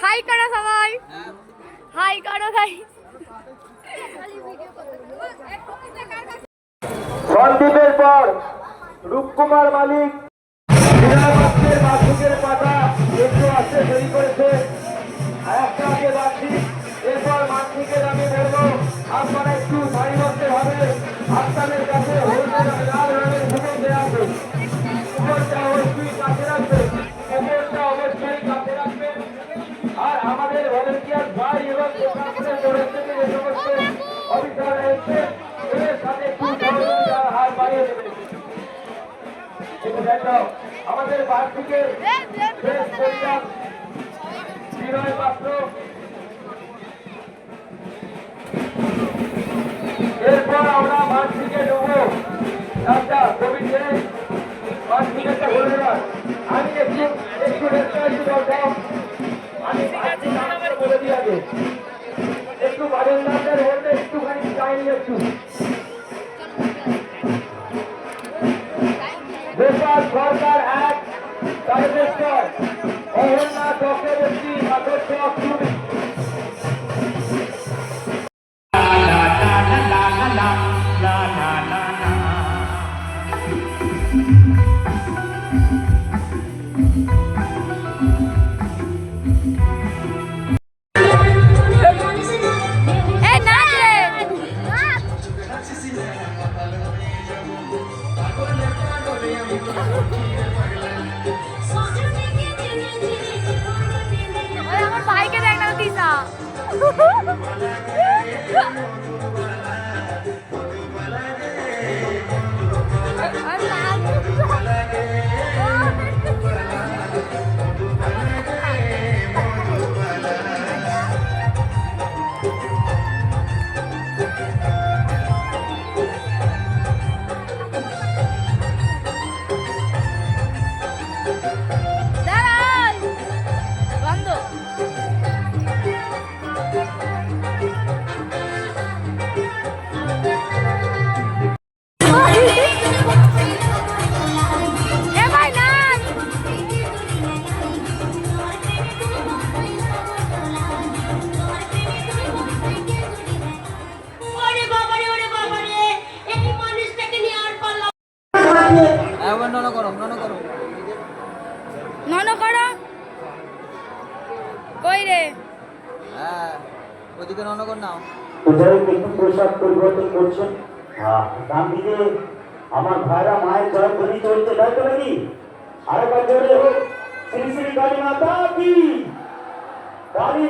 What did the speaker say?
High করো সবাই, high করো ভাই। সন্দীপের পর রূপকুমার মালিক বার্ষিকের পাতা একটু আসতে দেরি করেছে, একটা আগে বার্ষিক, এরপর মাসিকের আমি বলবো আপনারা একটু সারিবদ্ধ হবে আস্তানের কাছে লাল রঙের ভূগোল দেওয়া আছে, উপরটা অবশ্যই কাছে রাখবে, উপরটা অবশ্যই কাছে রাখবে। আর আমাদের ভলেন্টিয়ার ভাই এবং প্রশাসনের তরফ থেকে যে সমস্ত অফিসার রয়েছে এদের সাথে একটু সহযোগিতার হাত বাড়িয়ে দেবে। আমাদের বার্ষিকের শেষ পরিচালক বিনয় পাত্র, এরপর আমরা বার্ষিকে ঢুকবো রাজা কবিতে বার্ষিকটা বলে দেবার। আমি একটু দরকার আমি বলে দিয়ে আগে একটু বাজনদারদের বলতে একটুখানি চাইনি একটু গোপাল সরকার এক তারকেশ্বর অহন্যা চক্রবর্তী আদর্শ কুড়ি আমার ভাইকে দেখ না দিশা। নন করো কই রে? হ্যাঁ ওদিকে নন কর নাও। পূজারী কিছু পোশাক পরিবর্তন করছেন। দাম দিলে আমার ভাইরা মায়ের জয় ধ্বনি চলছে, তাই তো নাকি? আরেকবার জোরে হোক শ্রী শ্রী কালী মাতা কি কালী।